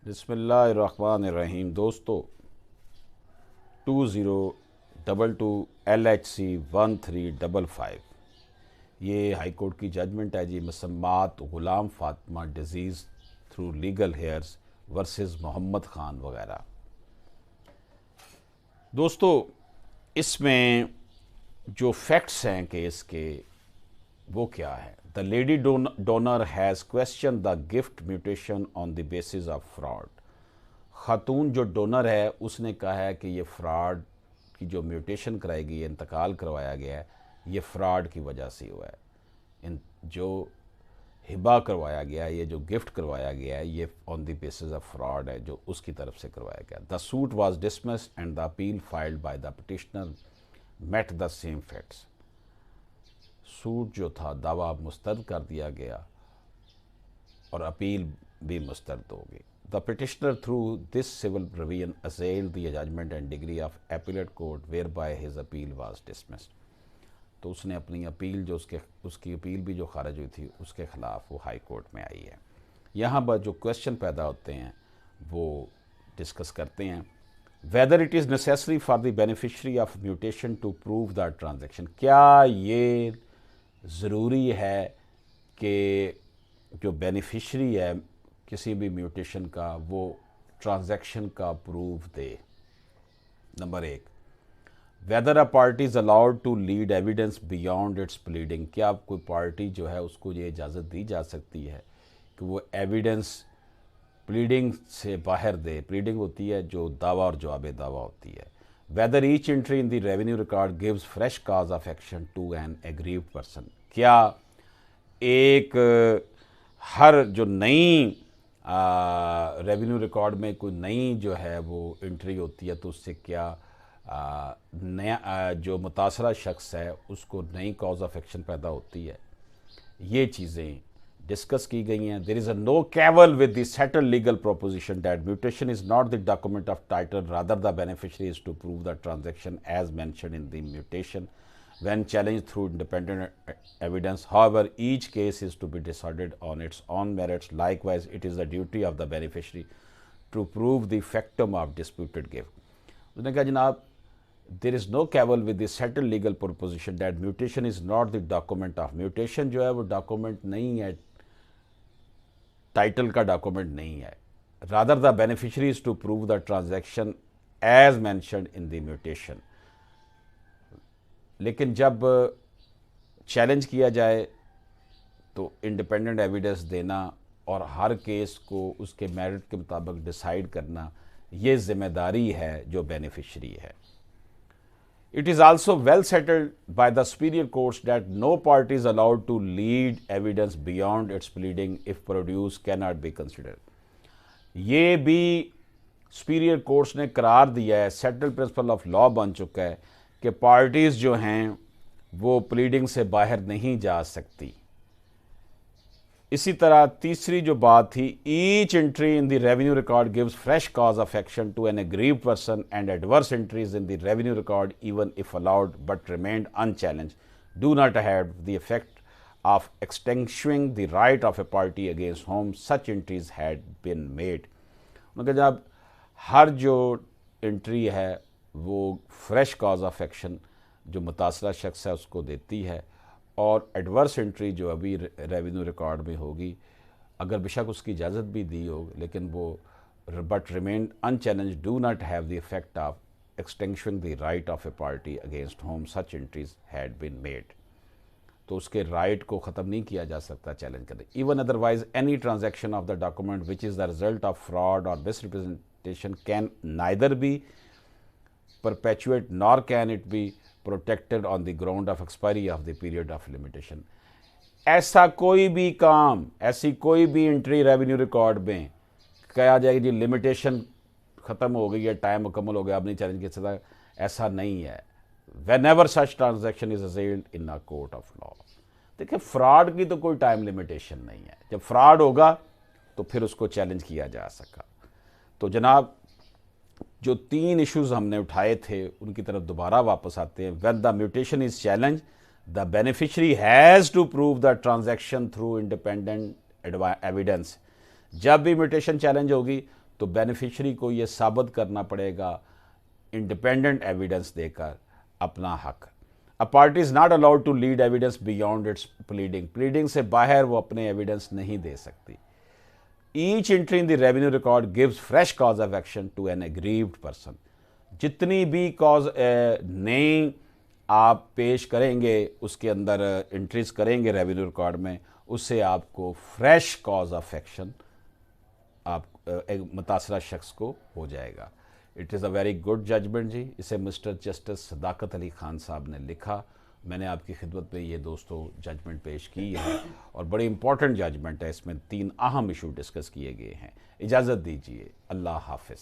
بسم اللہ الرحمن الرحیم دوستو 2022LHC1355 یہ ہائی کورٹ کی ججمنٹ ہے جی مسمات Ghulam Fatima deceased through legal heirs versus Muhammad Khan وغیرہ۔ دوستو اس میں جو فیکٹس ہیں کیس کے وہ کیا ہے؟ The lady donor has question the gift mutation on the basis of fraud. خاتون جو ڈونر ہے اس نے کہا ہے کہ یہ فراڈ کی جو میوٹیشن کرائی گئی ہے، انتقال کروایا گیا ہے، یہ فراڈ کی وجہ سے ہوا ہے۔ جو ہبہ کروایا گیا ہے، یہ جو گفٹ کروایا گیا ہے، یہ on the basis of fraud ہے جو اس کی طرف سے کروایا گیا۔ The suit was dismissed and the appeal filed by the petitioner met the same facts. Suit جو تھا دعویٰ مسترد کر دیا گیا اور اپیل بھی مسترد ہو گئی۔ The petitioner through this civil provision assailed the judgment and degree of appellate court whereby his appeal was dismissed۔ تو اس نے اپنی اپیل جو اس کی اپیل بھی جو خارج ہوئی تھی اس کے خلاف وہ ہائی کورٹ میں آئی ہے۔ یہاں پر جو کویسچن پیدا ہوتے ہیں وہ ڈسکس کرتے ہیں۔ whether it is necessary for the beneficiary of mutation to prove the transaction۔ کیا یہ ضروری ہے کہ جو بینیفیشری ہے کسی بھی میوٹیشن کا وہ ٹرانزیکشن کا پروف دے؟ نمبر ایک، whether a party is allowed to lead evidence beyond its pleading۔ کیا کوئی پارٹی جو ہے اس کو یہ اجازت دی جا سکتی ہے کہ وہ ایویڈنس پلیڈنگ سے باہر دے؟ پلیڈنگ ہوتی ہے جو دعویٰ اور جواب دعویٰ ہوتی ہے۔ whether each entry in the revenue record gives fresh cause of action to an aggrieved person۔ کیا ایک ہر جو نئی ریونیو ریکارڈ میں کوئی نئی جو ہے وہ انٹری ہوتی ہے تو اس سے کیا نیا جو متاثرہ شخص ہے اس کو نئی کاز آف ایکشن پیدا ہوتی ہے؟ یہ چیزیں ڈسکس کی گئی ہیں۔ there is a no cavil with the settled legal proposition that mutation is not the document of title, rather the beneficiary is to prove the transaction as mentioned in the mutation when challenged through independent evidence। However, each case is to be decided on its own merits. Likewise, it is the duty of the beneficiary to prove the factum of disputed gift۔ اس نے کہا جناب there is no cavil with the settled legal proposition that mutation is not the document of۔ mutation جو ہے وہ document نہیں ہے، title کا document نہیں ہے۔ rather the beneficiary is to prove the transaction as mentioned in the mutation۔ لیکن جب چیلنج کیا جائے تو انڈیپینڈنٹ ایویڈنس دینا اور ہر کیس کو اس کے میرٹ کے مطابق ڈیسائیڈ کرنا یہ ذمہ داری ہے جو بینیفیشری ہے۔ It is also well settled by the superior courts that no party is allowed to lead evidence beyond its pleading if produce cannot be considered۔ یہ بھی superior courts نے قرار دیا ہے، settled principle of law بن چکا ہے کہ parties جو ہیں وہ پلیڈنگ سے باہر نہیں جا سکتی۔ اسی طرح تیسری جو بات تھی، each entry in the revenue record gives fresh cause of action to an aggrieved person and adverse entries in the revenue record even if allowed but remained unchallenged do not have the effect of extinguishing the right of a party against whom such entries had been made. مگر جب ہر جو entry ہے وہ fresh cause of action جو متاثرہ شخص ہے اس کو دیتی ہے، اور ایڈورس انٹری جو ابھی ریونیو ریکارڈ میں ہوگی اگر بشک اس کی اجازت بھی دی ہو لیکن وہ but remained unchallenged do not have the effect of extinguishing the right of a party against whom such entries had been made, تو اس کے رائٹ کو ختم نہیں کیا جا سکتا چیلنج کرنے۔ Even otherwise any transaction of the document which is the result of fraud اور misrepresentation can neither be perpetuate nor can it be protected on the ground of expiry of the period of limitation۔ ایسا کوئی بھی کام، ایسی کوئی بھی entry revenue record میں کہا جائے کہ جی لمیٹیشن ختم ہو گئی ہے، ٹائم مکمل ہو گیا، اب نہیں چیلنج کر سکتا، ایسا نہیں ہے۔ whenever such transaction is assailed in a court of law۔ دیکھیں فراڈ کی تو کوئی ٹائم لمیٹیشن نہیں ہے، جب فراڈ ہوگا تو پھر اس کو چیلنج کیا جا سکا۔ تو جناب جو تین ایشوز ہم نے اٹھائے تھے ان کی طرف دوبارہ واپس آتے ہیں۔ when the mutation is challenged, the beneficiary has to prove the transaction through independent evidence۔ جب بھی میوٹیشن چیلنج ہوگی تو بینیفیشری کو یہ ثابت کرنا پڑے گا انڈیپینڈنٹ ایویڈنس دے کر اپنا حق. A party is not allowed to lead evidence beyond its pleading. Pleading سے باہر وہ اپنے ایویڈنس نہیں دے سکتی. Each entry in the revenue record gives fresh cause of action to an aggrieved person. جتنی بھی کاز نئی آپ پیش کریں گے اس کے اندر انٹریز کریں گے ریونیو ریکارڈ میں، اس سے آپ کو فریش کاز آف ایکشن آپ متاثرہ شخص کو ہو جائے گا. It is a very good judgment جی. اسے مسٹر جسٹس صداقت علی خان صاحب نے لکھا. میں نے آپ کی خدمت میں یہ دوستو ججمنٹ پیش کی ہے اور بڑی امپورٹنٹ ججمنٹ ہے. اس میں 3 اہم ایشو ڈسکس کیے گئے ہیں. اجازت دیجیے. اللہ حافظ.